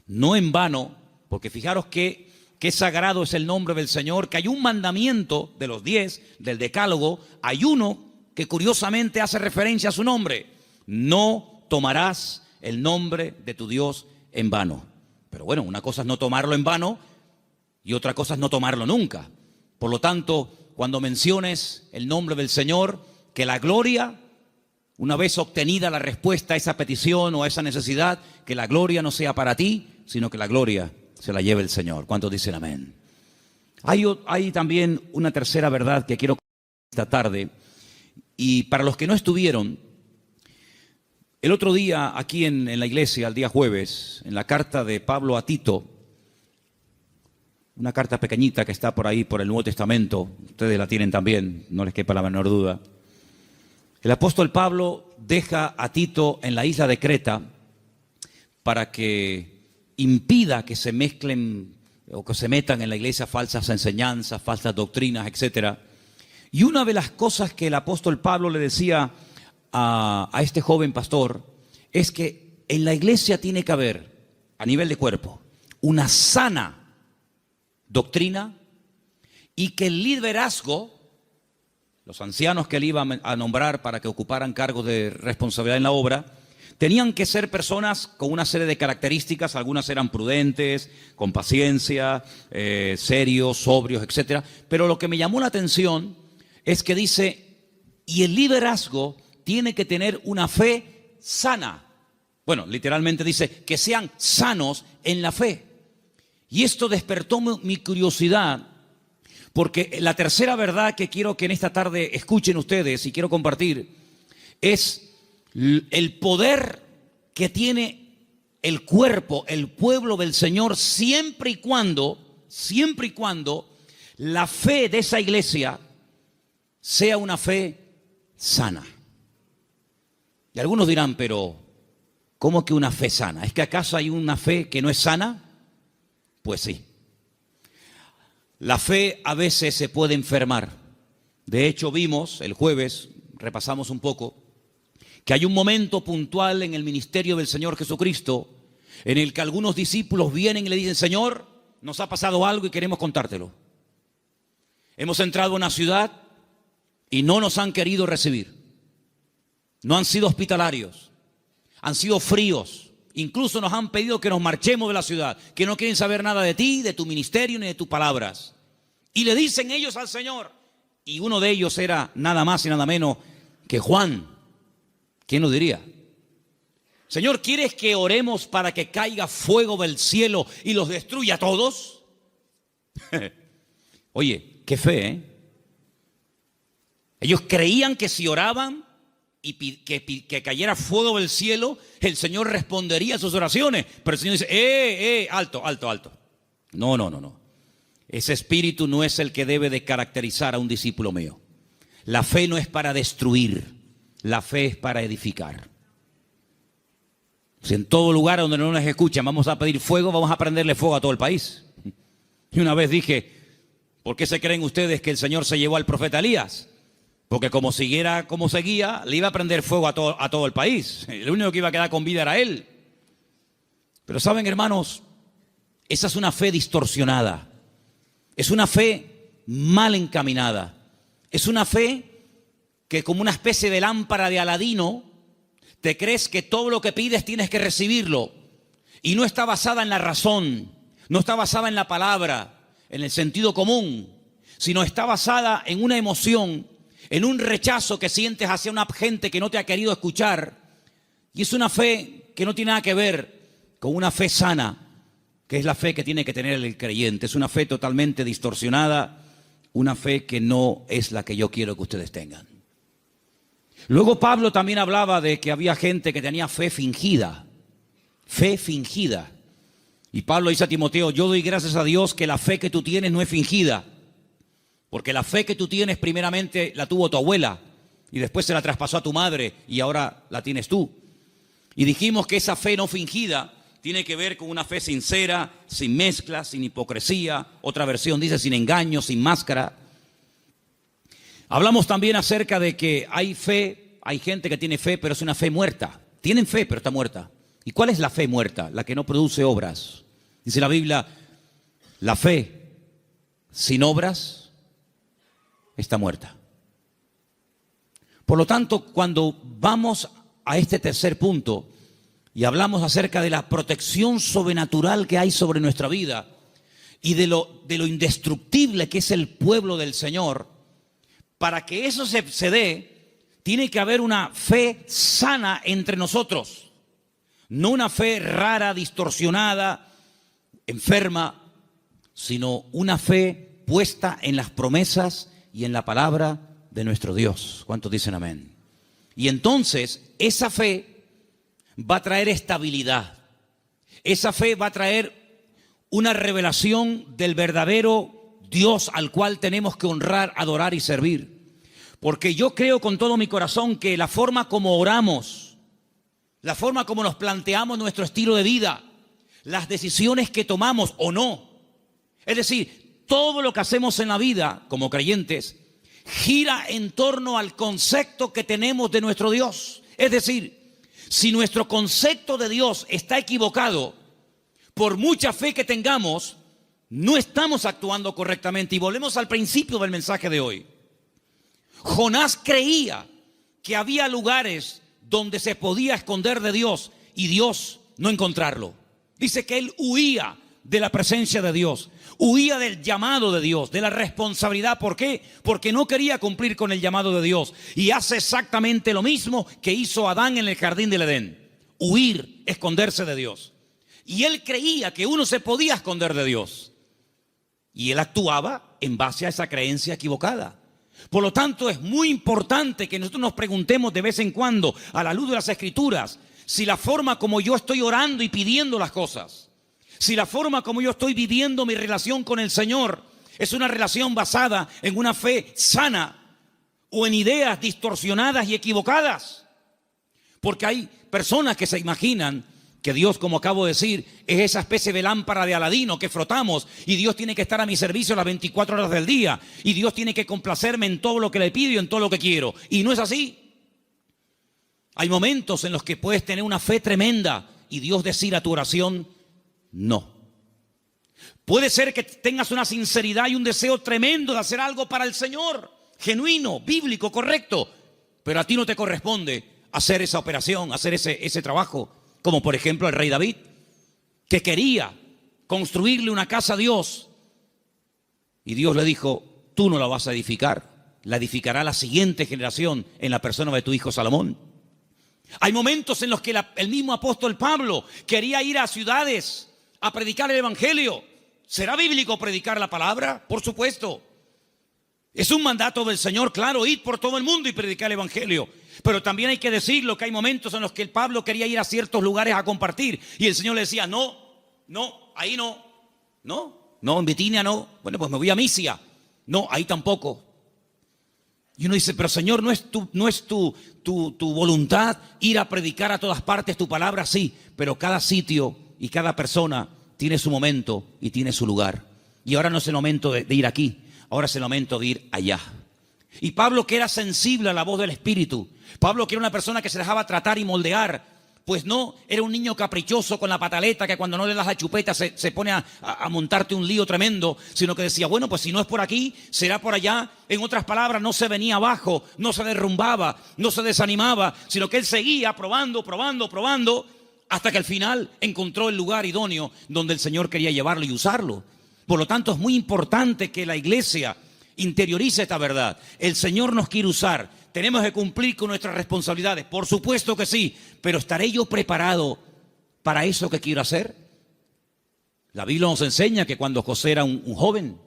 no en vano, porque fijaros que sagrado es el nombre del Señor, que hay un mandamiento de los 10, del decálogo, hay uno que curiosamente hace referencia a su nombre. No tomarás el nombre de tu Dios en vano. Pero bueno, una cosa es no tomarlo en vano y otra cosa es no tomarlo nunca. Por lo tanto, cuando menciones el nombre del Señor, que la gloria, una vez obtenida la respuesta a esa petición o a esa necesidad, que la gloria no sea para ti, sino que la gloria se la lleve el Señor. ¿Cuántos dicen amén? Hay también una tercera verdad que quiero compartir esta tarde. Y para los que no estuvieron, el otro día aquí en la iglesia, el día jueves, en la carta de Pablo a Tito, una carta pequeñita que está por ahí por el Nuevo Testamento, ustedes la tienen también, no les quepa la menor duda. El apóstol Pablo deja a Tito en la isla de Creta para que impida que se mezclen o que se metan en la iglesia falsas enseñanzas, falsas doctrinas, etc. Y una de las cosas que el apóstol Pablo le decía a este joven pastor es que en la iglesia tiene que haber, a nivel de cuerpo, una sana doctrina y que el liderazgo, los ancianos que él iba a nombrar para que ocuparan cargos de responsabilidad en la obra, tenían que ser personas con una serie de características. Algunas eran prudentes, con paciencia, serios, sobrios, etc. Pero lo que me llamó la atención es que dice, y el liderazgo tiene que tener una fe sana. Bueno, literalmente dice, que sean sanos en la fe. Y esto despertó mi curiosidad, porque la tercera verdad que quiero que en esta tarde escuchen ustedes y quiero compartir es el poder que tiene el cuerpo, el pueblo del Señor, siempre y cuando la fe de esa iglesia sea una fe sana. Y algunos dirán, pero ¿cómo que una fe sana? ¿Es que acaso hay una fe que no es sana? Pues sí. La fe a veces se puede enfermar. De hecho, vimos el jueves, repasamos un poco, que hay un momento puntual en el ministerio del Señor Jesucristo en el que algunos discípulos vienen y le dicen, Señor, nos ha pasado algo y queremos contártelo. Hemos entrado a una ciudad y no nos han querido recibir. No han sido hospitalarios, han sido fríos. Incluso nos han pedido que nos marchemos de la ciudad, que no quieren saber nada de ti, de tu ministerio ni de tus palabras. Y le dicen ellos al Señor, y uno de ellos era nada más y nada menos que Juan. ¿Quién lo diría? Señor, ¿quieres que oremos para que caiga fuego del cielo y los destruya a todos? Oye, qué fe, ¿eh? Ellos creían que si oraban y que cayera fuego del cielo, el Señor respondería a sus oraciones. Pero el Señor dice, alto. No. Ese espíritu no es el que debe de caracterizar a un discípulo mío. La fe no es para destruir, la fe es para edificar. Si en todo lugar donde no nos escuchan vamos a pedir fuego, vamos a prenderle fuego a todo el país. Y una vez dije, ¿por qué se creen ustedes que el Señor se llevó al profeta Elías? Porque como siguiera como seguía, le iba a prender fuego a todo el país. El único que iba a quedar con vida era él. Pero saben, hermanos, esa es una fe distorsionada. Es una fe mal encaminada. Es una fe que, como una especie de lámpara de Aladino, te crees que todo lo que pides tienes que recibirlo. Y no está basada en la razón, no está basada en la palabra, en el sentido común, sino está basada en una emoción, en un rechazo que sientes hacia una gente que no te ha querido escuchar. Y es una fe que no tiene nada que ver con una fe sana, que es la fe que tiene que tener el creyente. Es una fe totalmente distorsionada, una fe que no es la que yo quiero que ustedes tengan. Luego Pablo también hablaba de que había gente que tenía fe fingida. Fe fingida. Y Pablo dice a Timoteo, yo doy gracias a Dios que la fe que tú tienes no es fingida. Porque la fe que tú tienes primeramente la tuvo tu abuela y después se la traspasó a tu madre y ahora la tienes tú. Y dijimos que esa fe no fingida tiene que ver con una fe sincera, sin mezcla, sin hipocresía. Otra versión dice sin engaño, sin máscara. Hablamos también acerca de que hay fe, hay gente que tiene fe, pero es una fe muerta. Tienen fe, pero está muerta. ¿Y cuál es la fe muerta? La que no produce obras. Dice la Biblia, la fe sin obras está muerta. Por lo tanto, cuando vamos a este tercer punto y hablamos acerca de la protección sobrenatural que hay sobre nuestra vida y de lo indestructible que es el pueblo del Señor, para que eso se dé, tiene que haber una fe sana entre nosotros. No una fe rara, distorsionada, enferma, sino una fe puesta en las promesas y en la palabra de nuestro Dios. ¿Cuántos dicen amén? Y entonces esa fe va a traer estabilidad. Esa fe va a traer una revelación del verdadero Dios al cual tenemos que honrar, adorar y servir. Porque yo creo con todo mi corazón que la forma como oramos, la forma como nos planteamos nuestro estilo de vida, las decisiones que tomamos o no, es decir, todo lo que hacemos en la vida como creyentes gira en torno al concepto que tenemos de nuestro Dios. Es decir, si nuestro concepto de Dios está equivocado, por mucha fe que tengamos, no estamos actuando correctamente. Y volvemos al principio del mensaje de hoy. Jonás creía que había lugares donde se podía esconder de Dios y Dios no encontrarlo. Dice que él huía de la presencia de Dios, huía del llamado de Dios, de la responsabilidad. ¿Por qué? Porque no quería cumplir con el llamado de Dios. Y hace exactamente lo mismo que hizo Adán en el jardín del Edén: huir, esconderse de Dios. Y él creía que uno se podía esconder de Dios. Y él actuaba en base a esa creencia equivocada. Por lo tanto, es muy importante que nosotros nos preguntemos de vez en cuando, a la luz de las Escrituras, si la forma como yo estoy orando y pidiendo las cosas, si la forma como yo estoy viviendo mi relación con el Señor es una relación basada en una fe sana o en ideas distorsionadas y equivocadas. Porque hay personas que se imaginan que Dios, como acabo de decir, es esa especie de lámpara de Aladino que frotamos y Dios tiene que estar a mi servicio las 24 horas del día y Dios tiene que complacerme en todo lo que le pido y en todo lo que quiero. Y no es así. Hay momentos en los que puedes tener una fe tremenda y Dios decir a tu oración, no. Puede ser que tengas una sinceridad y un deseo tremendo de hacer algo para el Señor, genuino, bíblico, correcto, pero a ti no te corresponde hacer esa operación, hacer ese trabajo. Como por ejemplo el rey David, que quería construirle una casa a Dios. Y Dios le dijo, tú no la vas a edificar, la edificará la siguiente generación en la persona de tu hijo Salomón. Hay momentos en los que el mismo apóstol Pablo quería ir a ciudades a predicar el evangelio. ¿Será bíblico predicar la palabra? Por supuesto. Es un mandato del Señor, claro, ir por todo el mundo y predicar el evangelio. Pero también hay que decirlo que hay momentos en los que el Pablo quería ir a ciertos lugares a compartir y el Señor le decía, no, ahí no, en Bitinia no. Bueno, pues me voy a Misia. No, ahí tampoco. Y uno dice, pero Señor, ¿no es tu voluntad ir a predicar a todas partes tu palabra? Sí, pero cada sitio y cada persona tiene su momento y tiene su lugar. Y ahora no es el momento de ir aquí, ahora es el momento de ir allá. Y Pablo, que era sensible a la voz del Espíritu, Pablo, que era una persona que se dejaba tratar y moldear, pues no era un niño caprichoso con la pataleta que cuando no le das la chupeta se pone a montarte un lío tremendo, sino que decía, bueno, pues si no es por aquí, será por allá. En otras palabras, no se venía abajo, no se derrumbaba, no se desanimaba, sino que él seguía probando, hasta que al final encontró el lugar idóneo donde el Señor quería llevarlo y usarlo. Por lo tanto, es muy importante que la iglesia interiorice esta verdad. El Señor nos quiere usar. Tenemos que cumplir con nuestras responsabilidades. Por supuesto que sí. Pero ¿estaré yo preparado para eso que quiero hacer? La Biblia nos enseña que cuando José era un joven,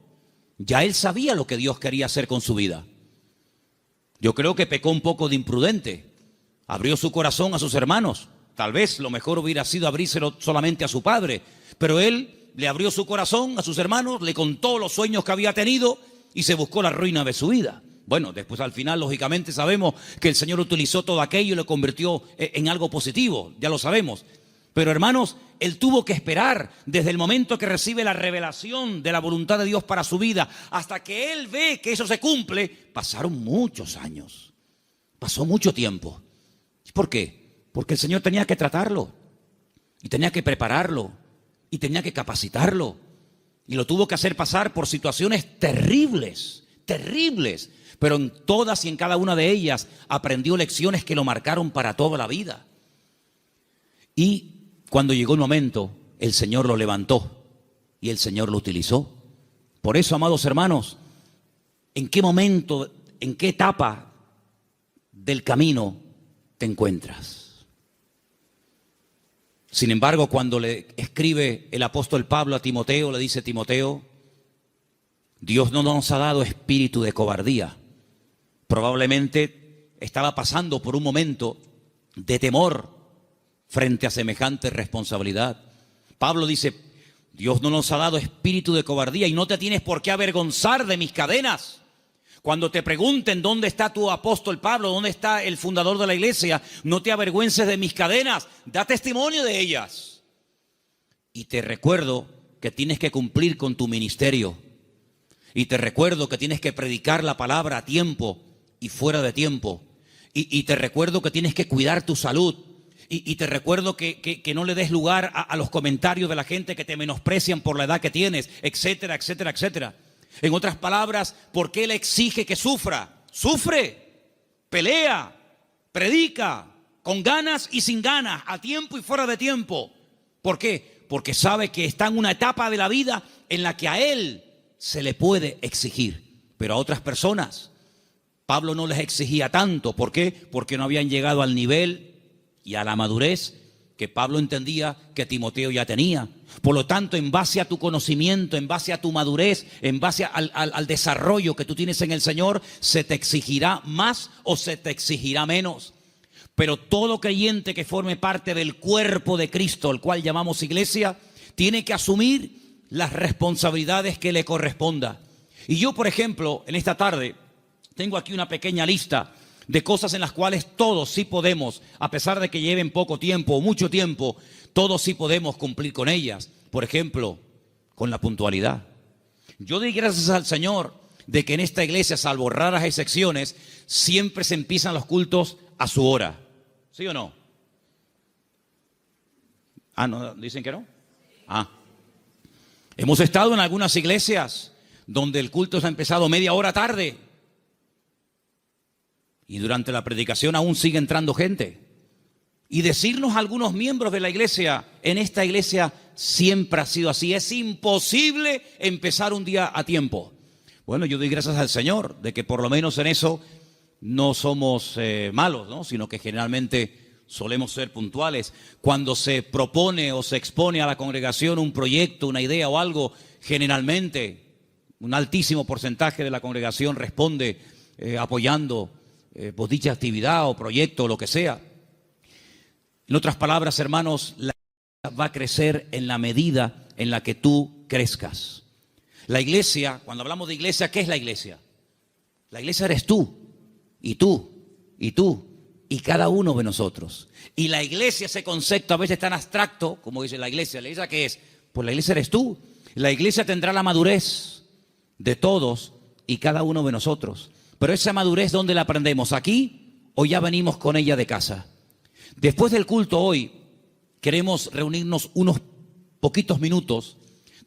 ya él sabía lo que Dios quería hacer con su vida. Yo creo que pecó un poco de imprudente. Abrió su corazón a sus hermanos. Tal vez lo mejor hubiera sido abrírselo solamente a su padre. Pero él le abrió su corazón a sus hermanos, le contó los sueños que había tenido y se buscó la ruina de su vida. Bueno, después al final, lógicamente, sabemos que el Señor utilizó todo aquello y lo convirtió en algo positivo, ya lo sabemos. Pero hermanos, él tuvo que esperar desde el momento que recibe la revelación de la voluntad de Dios para su vida, hasta que él ve que eso se cumple, pasaron muchos años, pasó mucho tiempo. ¿Por qué? Porque el Señor tenía que tratarlo, y tenía que prepararlo, y tenía que capacitarlo. Y lo tuvo que hacer pasar por situaciones terribles, pero en todas y en cada una de ellas aprendió lecciones que lo marcaron para toda la vida. Y cuando llegó el momento, el Señor lo levantó y el Señor lo utilizó. Por eso, amados hermanos, ¿en qué momento, en qué etapa del camino te encuentras? Sin embargo, cuando le escribe el apóstol Pablo a Timoteo, le dice: Timoteo, Dios no nos ha dado espíritu de cobardía. Probablemente estaba pasando por un momento de temor frente a semejante responsabilidad. Pablo dice: Dios no nos ha dado espíritu de cobardía y no te tienes por qué avergonzar de mis cadenas. Cuando te pregunten dónde está tu apóstol Pablo, dónde está el fundador de la iglesia, no te avergüences de mis cadenas, da testimonio de ellas. Y te recuerdo que tienes que cumplir con tu ministerio. Y te recuerdo que tienes que predicar la palabra a tiempo y fuera de tiempo. Y te recuerdo que tienes que cuidar tu salud. Y te recuerdo que no le des lugar a los comentarios de la gente que te menosprecian por la edad que tienes, etcétera, etcétera, etcétera. En otras palabras, ¿por qué Él exige que sufra? Sufre, pelea, predica, con ganas y sin ganas, a tiempo y fuera de tiempo. ¿Por qué? Porque sabe que está en una etapa de la vida en la que a Él se le puede exigir, pero a otras personas Pablo no les exigía tanto. ¿Por qué? Porque no habían llegado al nivel y a la madurez que Pablo entendía que Timoteo ya tenía. Por lo tanto, en base a tu conocimiento, en base a tu madurez, en base al desarrollo que tú tienes en el Señor, se te exigirá más o se te exigirá menos. Pero todo creyente que forme parte del cuerpo de Cristo, el cual llamamos iglesia, tiene que asumir las responsabilidades que le corresponda. Y yo, por ejemplo, en esta tarde, tengo aquí una pequeña lista de cosas en las cuales todos sí podemos, a pesar de que lleven poco tiempo o mucho tiempo, todos sí podemos cumplir con ellas. Por ejemplo, con la puntualidad. Yo doy gracias al Señor de que en esta iglesia, salvo raras excepciones, siempre se empiezan los cultos a su hora. ¿Sí o no? ¿No? ¿Dicen que no? Hemos estado en algunas iglesias donde el culto se ha empezado media hora tarde. Y durante la predicación aún sigue entrando gente. Y decirnos a algunos miembros de la iglesia, en esta iglesia siempre ha sido así. Es imposible empezar un día a tiempo. Bueno, yo doy gracias al Señor de que por lo menos en eso no somos malos, ¿no? Sino que generalmente solemos ser puntuales. Cuando se propone o se expone a la congregación un proyecto, una idea o algo, generalmente un altísimo porcentaje de la congregación responde apoyando pues dicha actividad o proyecto o lo que sea. En otras palabras, hermanos, la iglesia va a crecer en la medida en la que tú crezcas. La iglesia, cuando hablamos de iglesia, ¿qué es la iglesia? La iglesia eres tú, y tú, y tú, y cada uno de nosotros. Y la iglesia, ese concepto a veces tan abstracto, como dice ¿la iglesia qué es? Pues la iglesia eres tú. La iglesia tendrá la madurez de todos y cada uno de nosotros. Pero esa madurez, ¿dónde la aprendemos? ¿Aquí o ya venimos con ella de casa? Después del culto hoy, queremos reunirnos unos poquitos minutos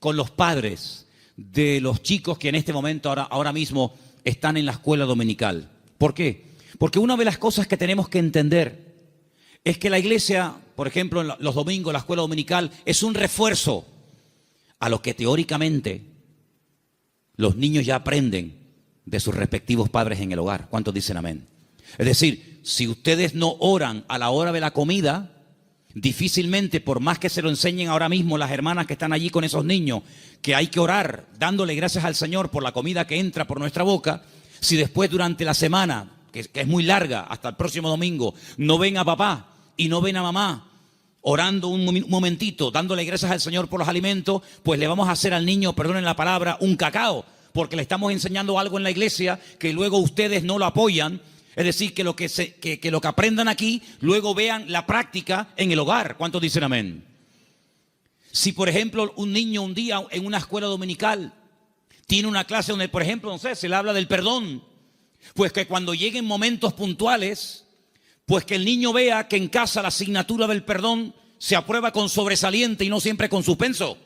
con los padres de los chicos que en este momento, ahora mismo, están en la escuela dominical. ¿Por qué? Porque una de las cosas que tenemos que entender es que la iglesia, por ejemplo, los domingos, la escuela dominical, es un refuerzo a lo que teóricamente los niños ya aprenden de sus respectivos padres en el hogar. ¿Cuántos dicen amén? Es decir, si ustedes no oran a la hora de la comida, difícilmente, por más que se lo enseñen ahora mismo las hermanas que están allí con esos niños, que hay que orar dándole gracias al Señor por la comida que entra por nuestra boca, si después durante la semana, que es muy larga, hasta el próximo domingo, no ven a papá y no ven a mamá orando un momentito, dándole gracias al Señor por los alimentos, pues le vamos a hacer al niño, perdonen la palabra, un cacao, porque le estamos enseñando algo en la iglesia que luego ustedes no lo apoyan. Es decir, que lo que aprendan aquí, luego vean la práctica en el hogar. ¿Cuántos dicen amén? Si, por ejemplo, un niño un día en una escuela dominical tiene una clase donde, por ejemplo, no sé, se le habla del perdón, pues que cuando lleguen momentos puntuales, pues que el niño vea que en casa la asignatura del perdón se aprueba con sobresaliente y no siempre con suspenso.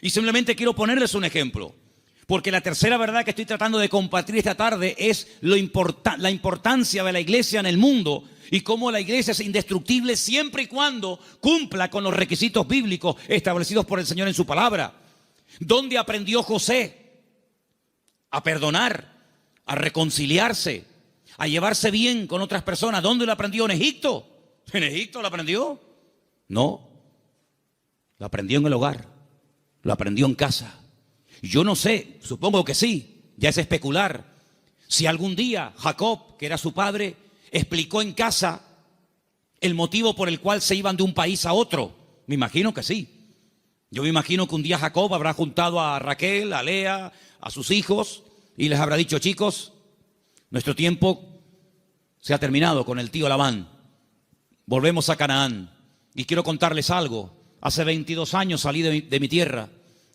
Y simplemente quiero ponerles un ejemplo. Porque la tercera verdad que estoy tratando de compartir esta tarde es la importancia de la iglesia en el mundo y cómo la iglesia es indestructible siempre y cuando cumpla con los requisitos bíblicos establecidos por el Señor en su palabra. ¿Dónde aprendió José a perdonar, a reconciliarse, a llevarse bien con otras personas? ¿Dónde lo aprendió? ¿En Egipto? ¿En Egipto lo aprendió? No, lo aprendió en el hogar, lo aprendió en casa. Yo no sé, supongo que sí, ya es especular. Si algún día Jacob, que era su padre, explicó en casa el motivo por el cual se iban de un país a otro. Me imagino que sí. Yo me imagino que un día Jacob habrá juntado a Raquel, a Lea, a sus hijos y les habrá dicho: chicos, nuestro tiempo se ha terminado con el tío Labán. Volvemos a Canaán. Y quiero contarles algo. Hace 22 años salí de mi tierra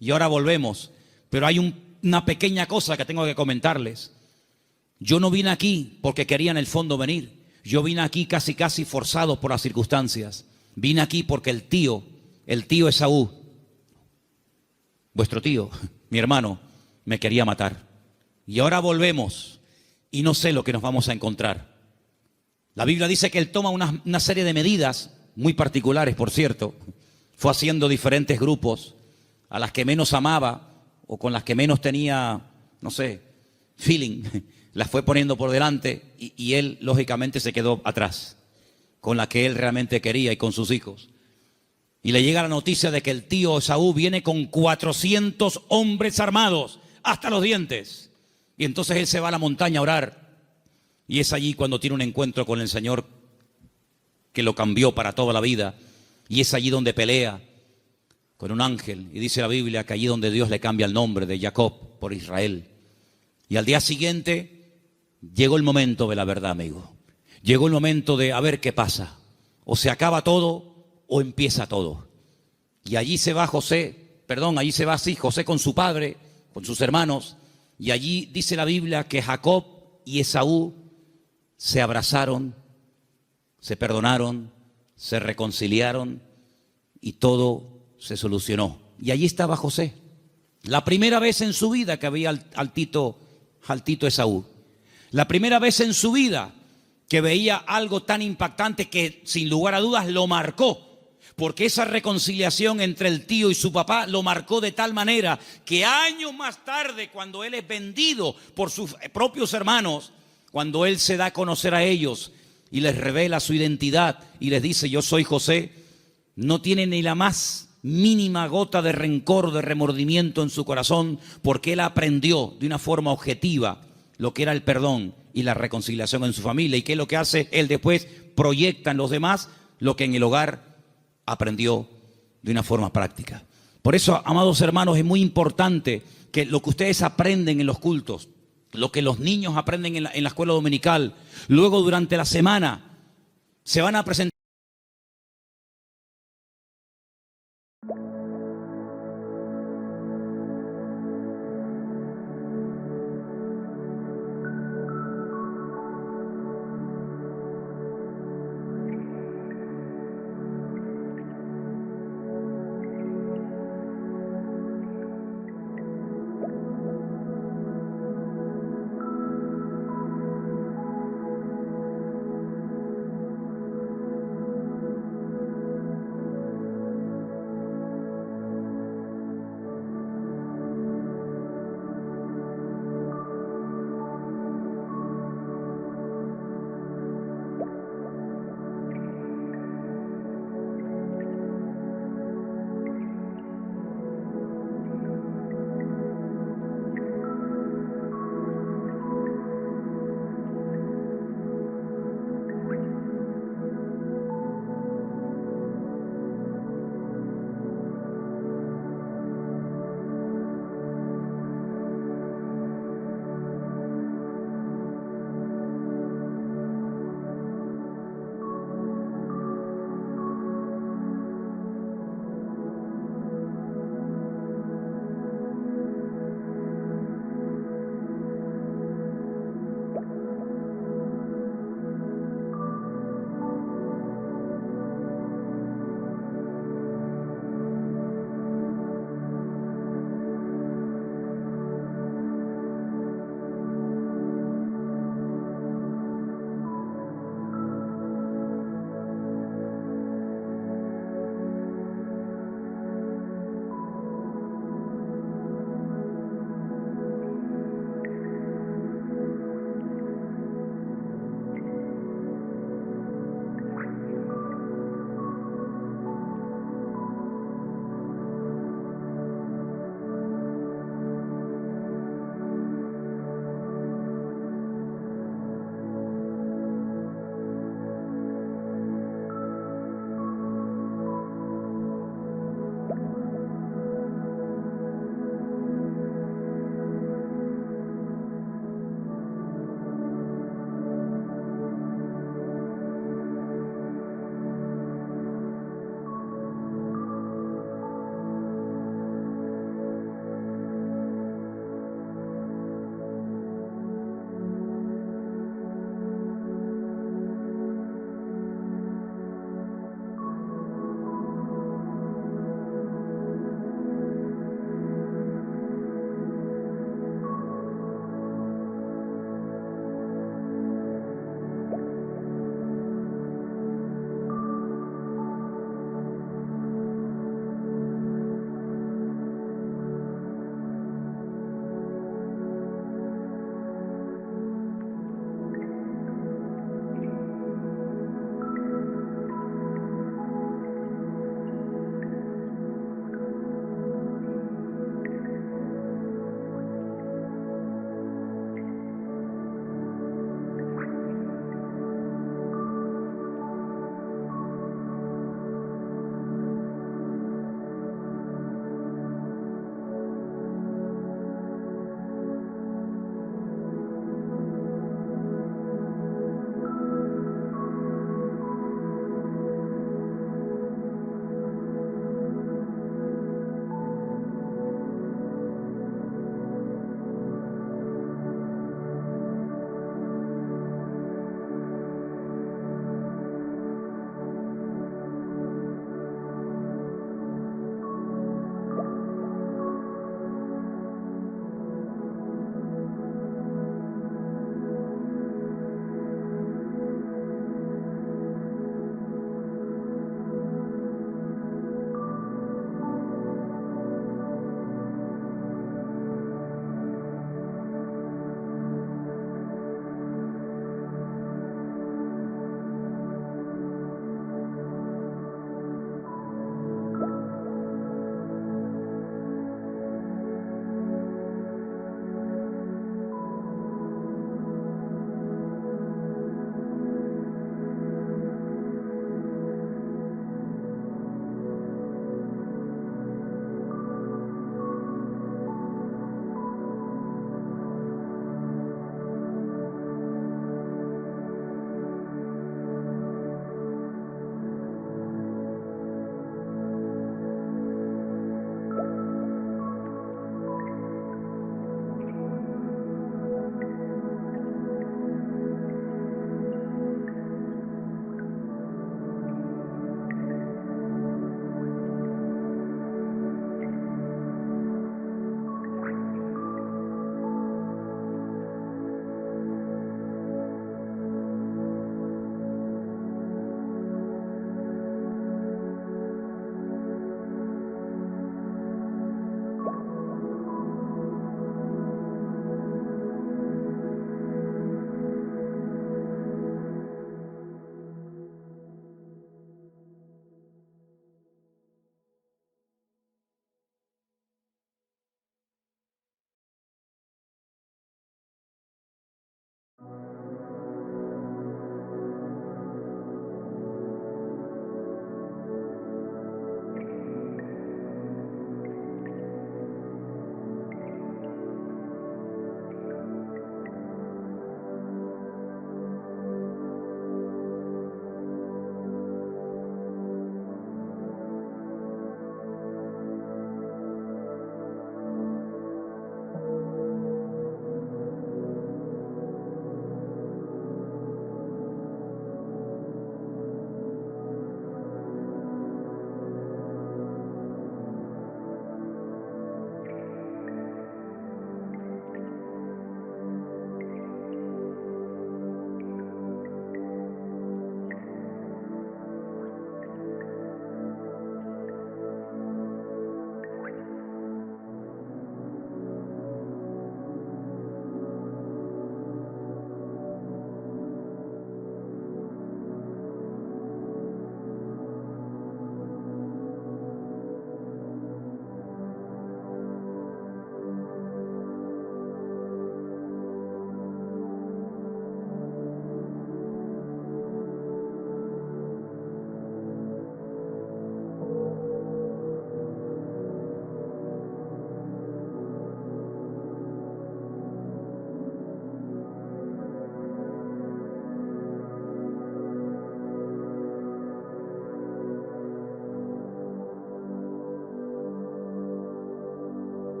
y ahora volvemos. Pero hay un una pequeña cosa que tengo que comentarles. Yo no vine aquí porque quería en el fondo venir. Yo vine aquí casi forzado por las circunstancias. Vine aquí porque el tío Esaú, vuestro tío, mi hermano, me quería matar. Y ahora volvemos y no sé lo que nos vamos a encontrar. La Biblia dice que él toma una serie de medidas, muy particulares por cierto. Fue haciendo diferentes grupos, a las que menos amaba o con las que menos tenía, no sé, feeling, las fue poniendo por delante y él lógicamente se quedó atrás, con la que él realmente quería y con sus hijos. Y le llega la noticia de que el tío Esaú viene con 400 hombres armados hasta los dientes. Y entonces él se va a la montaña a orar. Y es allí cuando tiene un encuentro con el Señor que lo cambió para toda la vida. Y es allí donde pelea con un ángel. Y dice la Biblia que allí donde Dios le cambia el nombre de Jacob por Israel. Y al día siguiente llegó el momento de la verdad, amigo. Llegó el momento de a ver qué pasa. O se acaba todo o empieza todo. Y allí se va José con su padre, con sus hermanos. Y allí dice la Biblia que Jacob y Esaú se abrazaron, se perdonaron, se reconciliaron y todo se solucionó. Y allí estaba José. La primera vez en su vida que veía al tito Esaú. La primera vez en su vida que veía algo tan impactante que sin lugar a dudas lo marcó. Porque esa reconciliación entre el tío y su papá lo marcó de tal manera que años más tarde, cuando él es vendido por sus propios hermanos, cuando él se da a conocer a ellos y les revela su identidad y les dice: yo soy José, no tiene ni la más mínima gota de rencor, de remordimiento en su corazón, porque él aprendió de una forma objetiva lo que era el perdón y la reconciliación en su familia. ¿Y qué es lo que hace? Él después proyecta en los demás lo que en el hogar aprendió de una forma práctica. Por eso, amados hermanos, es muy importante que lo que ustedes aprenden en los cultos, lo que los niños aprenden en la escuela dominical, luego durante la semana se van a presentar